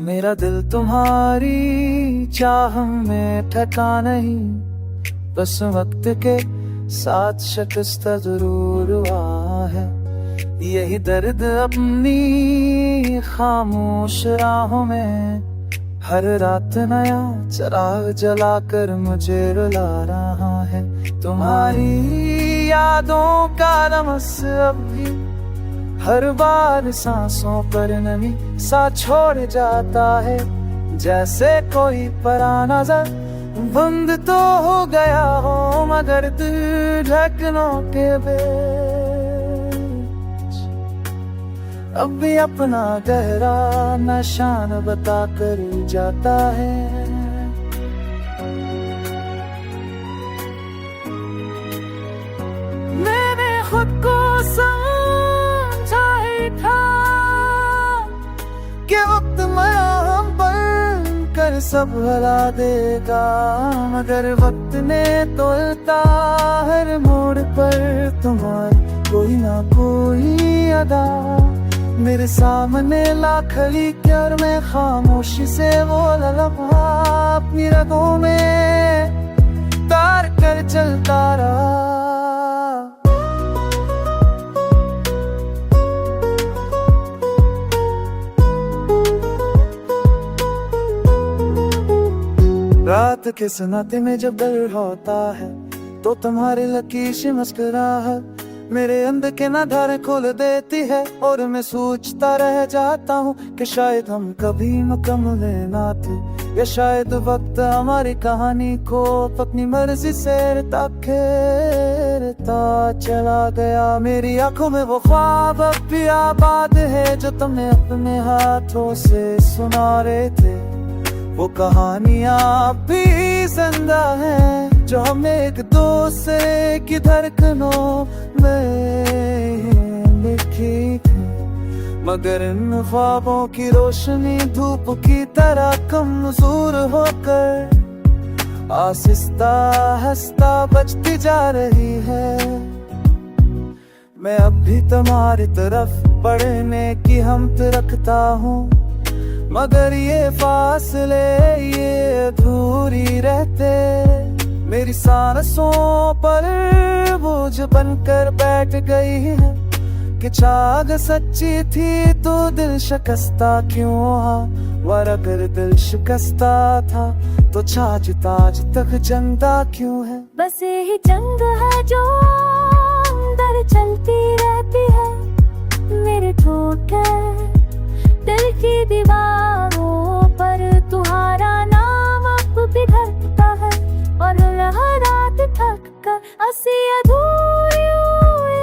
मेरा दिल तुम्हारी चाह में ठका नहीं, बस वक्त के साथ शिकस्त जरूर हुआ है। यही दर्द अपनी खामोश राहों में हर रात नया चिराग जलाकर मुझे रुला रहा है। तुम्हारी यादों का रमस अब भी हर बार सांसों पर नमी सा छोड़ जाता है। जैसे कोई पराना नजर बंद तो हो गया हो, मगर दिल ढकनों के बीच अब भी अपना गहरा निशान बता कर जाता है। मैंने खुद को समझा ही था कि वक्त मरहम पर कर सब भला देगा, मगर वक्त ने तोलता हर मोड़ पर तुम्हारी कोई ना कोई अदा। मेरे सामने ला खड़ी कर मैं खामोशी से वो लम्हा अपनी रगों में तार कर चलता रहा। रात के सन्नाटे में जब डर होता है तो तुम्हारी लकीश मुस्कुराहट मेरे अंदर के नधारें खोल देती है, और मैं सोचता रह जाता हूँ कि शायद हम कभी मुकम्मल ना थे, या शायद वक्त हमारी कहानी को अपनी मर्जी से खेलता चला गया। मेरी आंखों में वो ख्वाब अब भी आबाद है जो तुमने अपने हाथों से सुना रहे थे। वो कहानियाँ भी जिंदा हैं जो हमें एक दूसरे की धड़कनों में लिखी थी, मगर इन ख्वाबों की रोशनी धूप की तरह कमजोर होकर आहिस्ता आहिस्ता बचती जा रही है। मैं अब भी तुम्हारी तरफ बढ़ने की हिम्मत रखता हूँ, मगर ये फासले ये अधूरी रहते। मेरी सांसों पर बोझ बनकर बैठ गई है कि चाह सच्ची थी तो दिल शिकस्ता क्यों हुआ, और अगर दिल शिकस्ता था तो छाछ ताज तक जिंदा क्यों है। बस यही जंग है जो अंदर चलती रहती है, मेरे ठोकर दिल की दीवारों पर तुम्हारा नाम अब भी धड़कता है, और लहरात थक कर असी अधूरी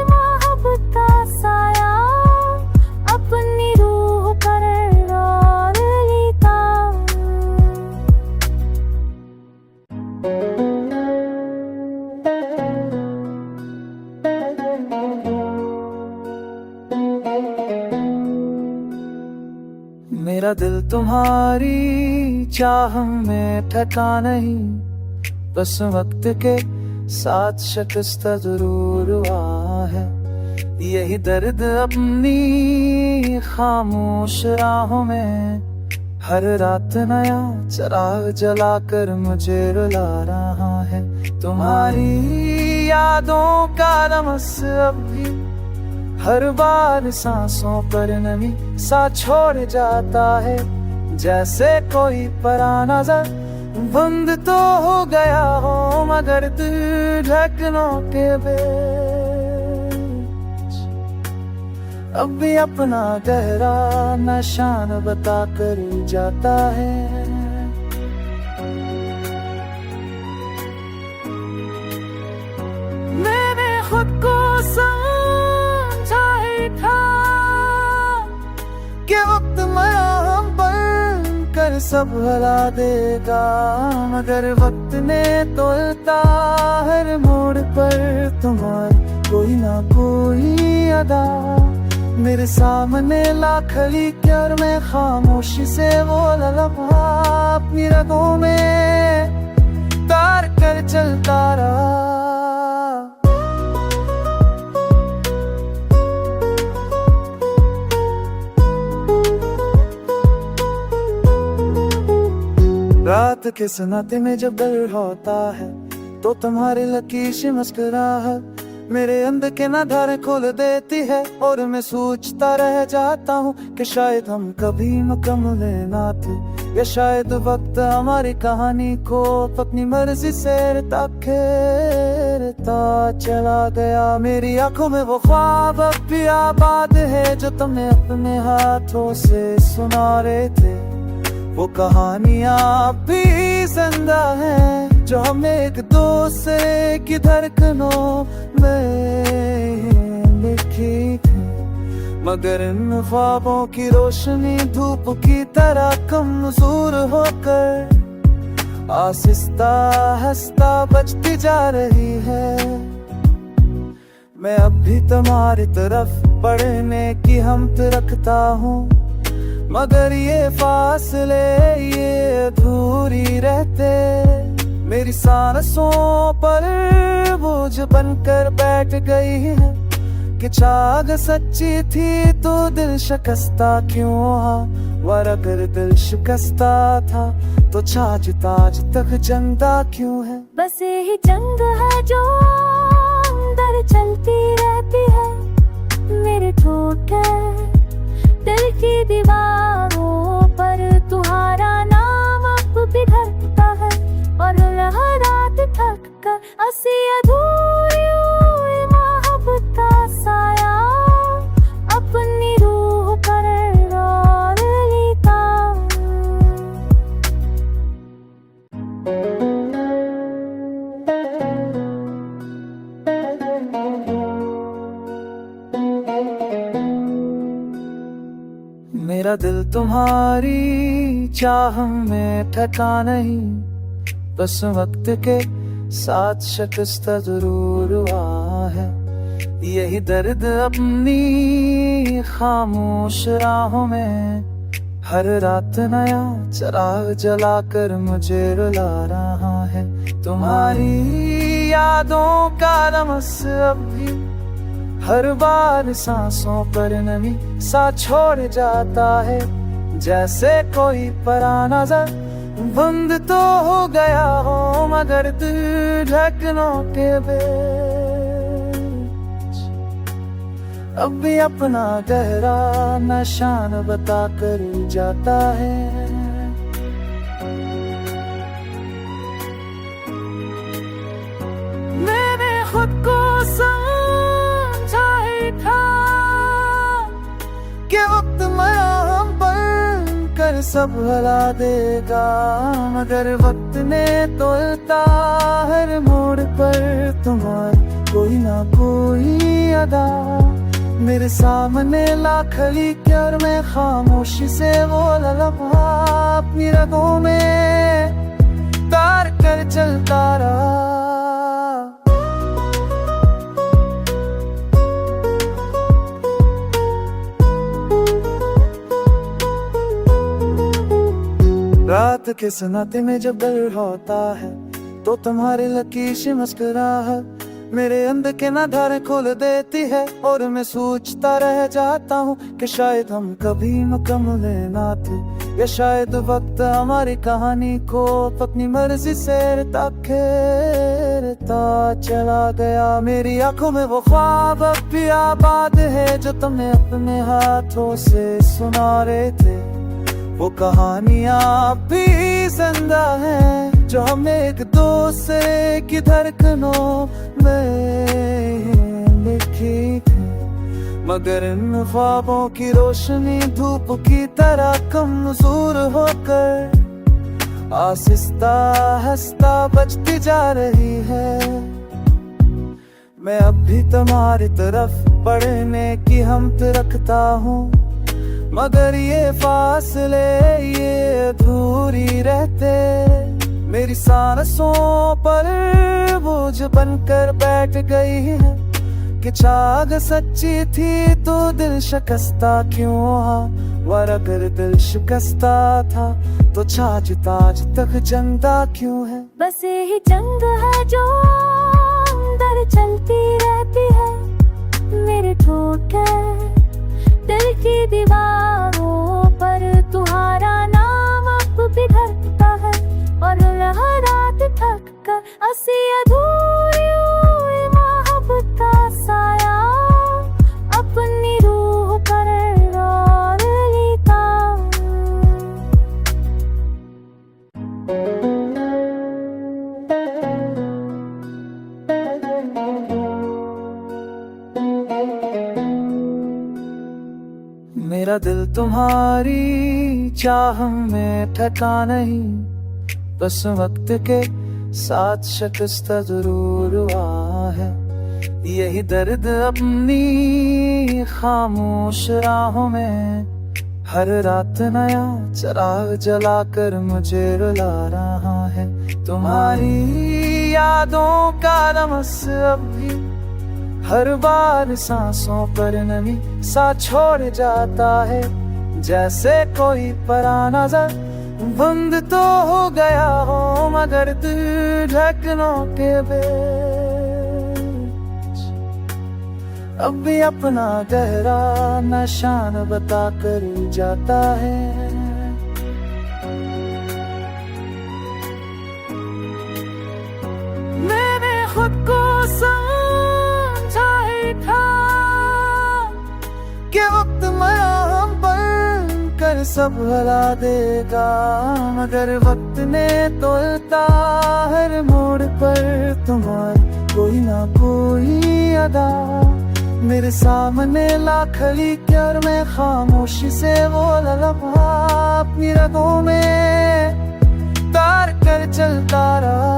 मोहब्बत का साया अपनी रूह पर डाल लेता। मेरा दिल तुम्हारी चाह में ठका नहीं, बस वक्त के साथ शिकस्त जरूर हुआ है। यही दर्द अपनी खामोश राहों में हर रात नया चिराग जलाकर मुझे रुला रहा है। तुम्हारी यादों का रमस अब भी हर बार सांसों पर नमी सा छोड़ जाता है। जैसे कोई पराना नजर बंद तो हो गया हो, मगर दिल ढकनों के बीच अब भी अपना गहरा निशान बता कर जाता है। मैंने खुद को समझा ही था कि वक्त मरहम पर कर सब भला देगा, मगर वक्त ने तोलता हर मोड़ पर तुम्हारी कोई ना कोई अदा। मेरे सामने ला खड़ी कर मैं खामोशी से वो लम्हा अपनी रगों में तार कर चलता रात के सन्नाटे में जब डर होता है तो तुम्हारी लकीर से मुस्कुराहट मेरे अंदर के नधारे खोल देती है और मैं सोचता रह जाता हूँ कि शायद हम कभी मुकम्मल ना थे, या शायद वक्त हमारी कहानी को अपनी मर्जी से खेलता चला गया। मेरी आंखों में वो ख्वाब अब भी आबाद है जो तुमने अपने हाथों से सुना रहे थे। वो कहानियाँ भी जिंदा हैं जो हमें एक दूसरे की धड़कनों में लिखी थी, मगर इन ख्वाबों की रोशनी धूप की तरह कमजोर होकर आहिस्ता आहिस्ता बचती जा रही है। मैं अब भी तुम्हारी तरफ बढ़ने की हिम्मत रखता हूँ, मगर ये फासले ये अधूरी रहते मेरी सांसों पर बोझ बनकर बैठ गई है कि चाह सच्ची थी तो दिल शिकस्ता क्यों हुआ, वर अगर दिल शिकस्ता था तो छाछ ताज तक जंदा क्यों है। बस यही जंग है जो अंदर चलती रहती है, मेरे ठोकर दिल की दीवारों पर तुम्हारा नाम अब भी धड़कता है और लहरात थक कर असी अधूरी मोहब्बत का साया अपनी रूह पर और लेता। मेरा दिल तुम्हारी चाह में ठका नहीं, बस वक्त के साथ शिकस्त जरूर हुआ है। यही दर्द अपनी खामोश राहों में हर रात नया चिराग जलाकर मुझे रुला रहा है। तुम्हारी यादों का रमस अब भी हर बार सांसों पर नमी सा छोड़ जाता है, जैसे कोई पराना नजर बंद तो हो गया हो मगर दिल ढकनों के बीच अब भी अपना गहरा निशान बता कर जाता है। मैंने खुद को समझा ही था कि वक्त मरहम बनकर सब भला देगा, मगर वक्त ने तोलता हर मोड़ पर तुम्हारी कोई ना कोई अदा मेरे सामने ला खड़ी कर मैं खामोशी से वो लम्हा अपनी रगों में तार कर चलता रहा। रात के सन्नाटे में जब डर होता है तो तुम्हारी लकीर से मुस्कुराहट मेरे अंदर के नधारे खोल देती है और मैं सोचता रह जाता हूँ कि शायद हम कभी मुकम्मल ना थे, या शायद वक्त हमारी कहानी को अपनी मर्जी से खेलता चला गया। मेरी आंखों में वो ख्वाब अब भी आबाद है जो तुमने अपने हाथों से सुना रहे थे। वो कहानियाँ भी जिंदा हैं जो हमें एक दूसरे की धड़कनों में लिखी थी, मगर इन ख्वाबों की रोशनी धूप की तरह कमजोर होकर आहिस्ता आहिस्ता बचती जा रही है। मैं अब भी तुम्हारी तरफ बढ़ने की हिम्मत रखता हूँ, मगर ये फासले ये अधूरी रहते मेरी सांसों पर बोझ बनकर बैठ गई है कि चाह सच्ची थी तो दिल शिकस्ता क्यों हुआ, वर अगर दिल शिकस्ता था तो छाछ ताज तक जंदा क्यों है। बस यही जंग है जो अंदर चलती रहती है, मेरे ठोकर दिल की दीवारों पर तुम्हारा नाम अब भी धड़कता है और असी अधूरी मोहब्बत का साया अपनी रूह पर और लेता। मेरा दिल तुम्हारी चाह में ठका नहीं, बस वक्त के साथ शिकस्त जरूर हुआ है। यही दर्द अपनी खामोश राहों में हर रात नया चिराग जलाकर मुझे रुला रहा है। तुम्हारी यादों का रमस अब भी हर बार सांसों पर नमी सा छोड़ जाता है। जैसे कोई पराना नजर बंद तो हो गया हो, मगर दिल ढकनों के बीच अब भी अपना गहरा निशान बता कर जाता है। मैंने खुद को समझा ही था कि वक्त मरहम बन कर सब भला देगा, मगर वक्त ने तोलता हर मोड़ पर तुम्हारी कोई ना कोई अदा। मेरे सामने ला खड़ी कर मैं खामोशी से वो लम्हा अपनी रगों में तार कर चलता रहा।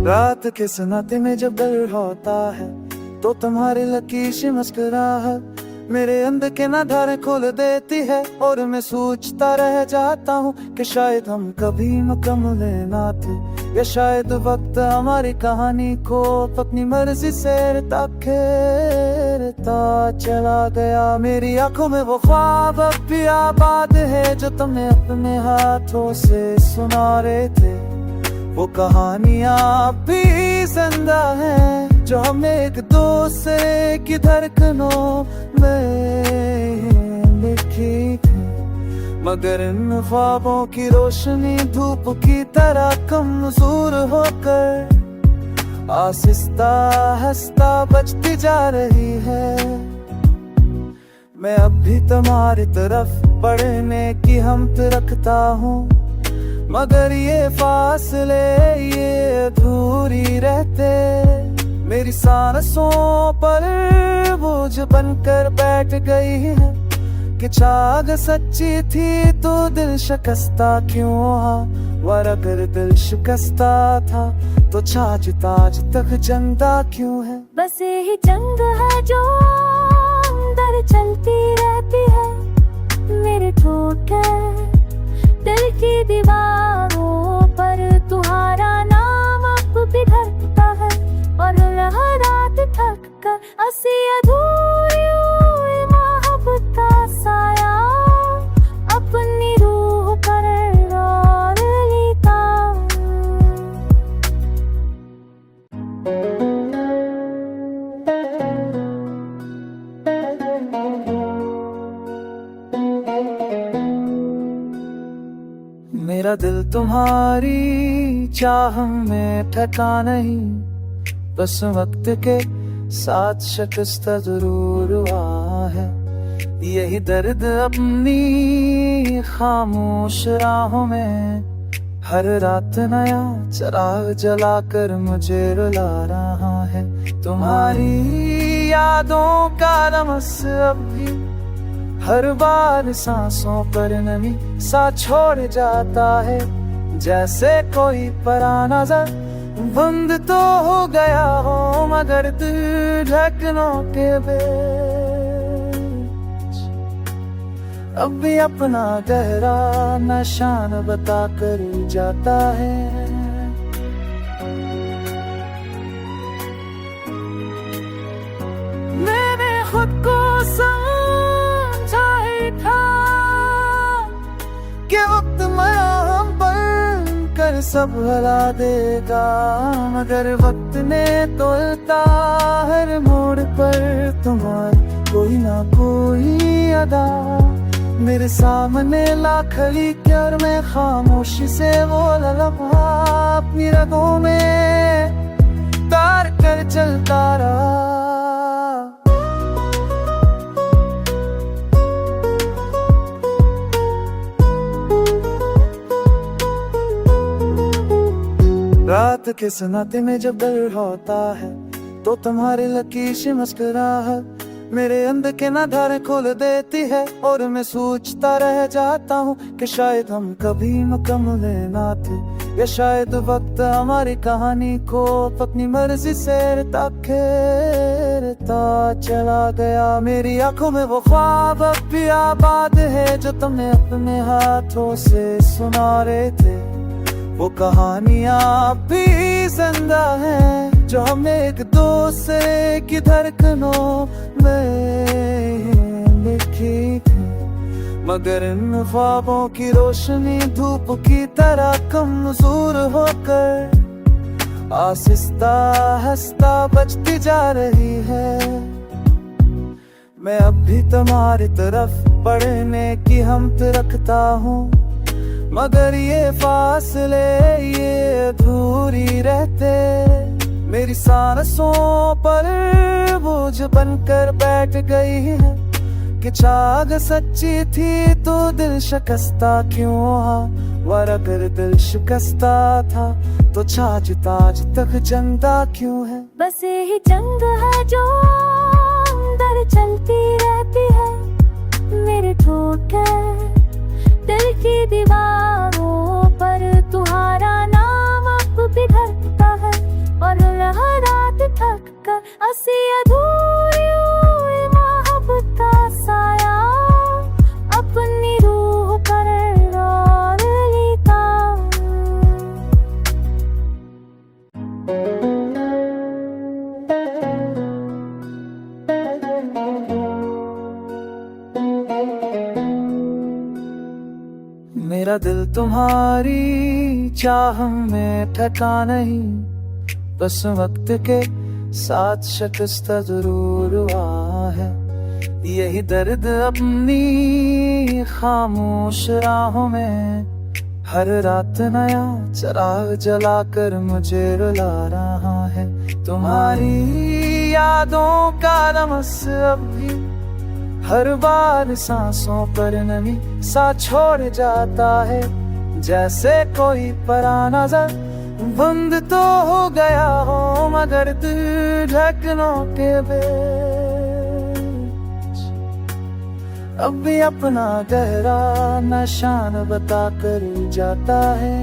रात के सन्नाटे में जब डर होता है तो तुम्हारी लकीश मुस्कुराहट मेरे अंदर के नधारे खोल देती है, और मैं सोचता रह जाता हूँ कि शायद हम कभी मुकम्मल ना थे, या शायद वक्त हमारी कहानी को अपनी मर्जी से खेलता चला गया। मेरी आंखों में वो ख्वाब अब भी आबाद है जो तुमने अपने हाथों से सुना रहे थे। वो कहानियाँ भी जिंदा हैं जो हमने एक दूसरे की धड़कनों में लिखी थी, मगर इन ख्वाबों की रोशनी धूप की तरह कमजोर होकर आहिस्ता आहिस्ता बचती जा रही है। मैं अब भी तुम्हारी तरफ बढ़ने की हिम्मत रखता हूँ, मगर ये फासले ये अधूरी रहते। मेरी सांसों पर बोझ बनकर बैठ गई है कि चाह सच्ची थी तो दिल शिकस्ता क्यों हुआ, वर अगर दिल शिकस्ता था तो छाछ ताज तक जिंदा क्यों है। बस यही जंग है जो अंदर चलती रहती है, मेरे ठोकर दिल की दीवारों पर तुम्हारा नाम अब भी धड़कता है, और लहरात थक कर असी अधूरी मोहब्बत का साया अपनी रूह पर और लेता। मेरा दिल तुम्हारी चाह में ठका नहीं, बस वक्त के साथ शिकस्त जरूर हुआ है। यही दर्द अपनी खामोश राहों में हर रात नया चिराग जलाकर मुझे रुला रहा है। तुम्हारी यादों का रमस अब भी हर बार सांसों पर नमी सा छोड़ जाता है। जैसे कोई पराना नजर बंद तो हो गया हो, मगर दिल ढकनों के बीच अब भी अपना गहरा निशान बता कर जाता है। मैंने खुद को समझा ही था कि वक्त मरहम बन कर कर सब भुला देगा, मगर वक्त ने तोलता हर मोड़ पर तुम्हारी कोई ना कोई अदा। मेरे सामने ला खड़ी कर मैं खामोशी से वो लम्हा अपनी रगों में तार कर चलता रहा। रात के सन्नाटे में जब डर होता है तो तुम्हारी लकीश मुस्कुराहट मेरे अंदर के ना धारें खोल देती है, और मैं सोचता रह जाता हूँ कि शायद हम कभी मुकम्मल ना थे, या शायद वक्त हमारी कहानी को अपनी मर्जी से खेलता चला गया। मेरी आंखों में वो ख्वाब अब भी आबाद है जो तुमने अपने हाथों से सुना रहे थे। वो कहानियाँ भी जिंदा हैं जो हमें एक दूसरे की धड़कनों में लिखी थी, मगर इन ख्वाबों की रोशनी धूप की तरह कमजोर होकर आहिस्ता आहिस्ता बचती जा रही है। मैं अब भी तुम्हारी तरफ बढ़ने की हिम्मत रखता हूँ, मगर ये फासले ये अधूरी रहते मेरी सांसों पर बोझ बनकर बैठ गई है कि चाह सच्ची थी तो दिल शिकस्ता क्यों हुआ, और अगर दिल शिकस्ता था तो छाछ ताज तक जिंदा क्यों है। बस यही जंग है जो अंदर चलती रहती है, मेरे ठोकर दिल की दीवारों पर तुम्हारा नाम अब भी धड़कता है, और लहरात थक कर असी अधूरी मोहब्बत का साया अपनी रूह पर और लेता। मेरा दिल तुम्हारी चाह में ठका नहीं, बस वक्त के साथ शिकस्त जरूर हुआ है। यही दर्द अपनी खामोश राहों में हर रात नया चिराग जलाकर मुझे रुला रहा है। तुम्हारी यादों का रमस अब भी हर बार सांसों पर नमी सा छोड़ जाता है, जैसे कोई पराना नजर बंद तो हो गया हो, मगर दिल ढकनों के बीच अब भी अपना गहरा निशान बता कर जाता है।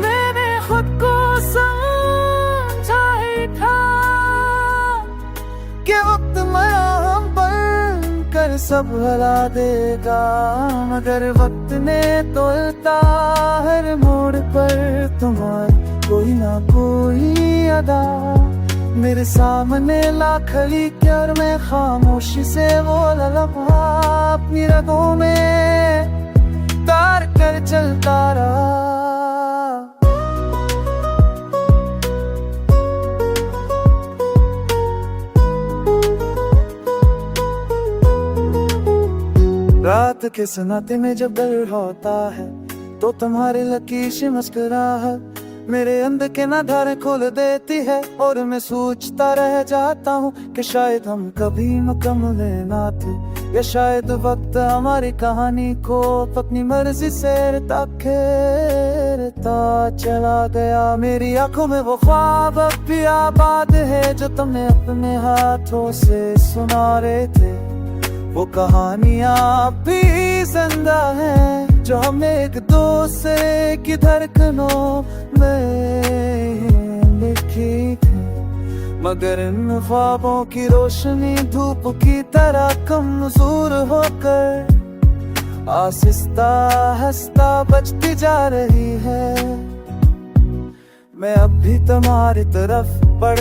मैंने खुद को समझा ही था कि वक्त मरहम बन कर सब भुला देगा, मगर वक्त ने तोलता हर मोड़ पर तुम्हारी कोई ना कोई अदा। मेरे सामने ला खड़ी कर मैं खामोशी से वो लम्हा अपनी रगों में तार कर चलता रहा। रात के सन्नाटे में जब डर होता है तो तुम्हारी लकीश मुस्कुराहट मेरे अंदर के ना धारें खोल देती है, और मैं सोचता रह जाता हूँ कि शायद हम कभी मुकम्मल ना थे, या शायद वक्त हमारी कहानी को अपनी मर्जी से खेलता चला गया। मेरी आंखों में वो ख्वाब अब भी आबाद है जो तुमने अपने हाथों से सुना रहे थे। वो कहानियाँ भी जिंदा हैं जो हमें एक दूसरे की धड़कनों में लिखी थी, मगर इन ख्वाबों की रोशनी धूप की तरह कमजोर होकर आहिस्ता आहिस्ता बचती जा रही है। मैं अब भी तुम्हारी तरफ बढ़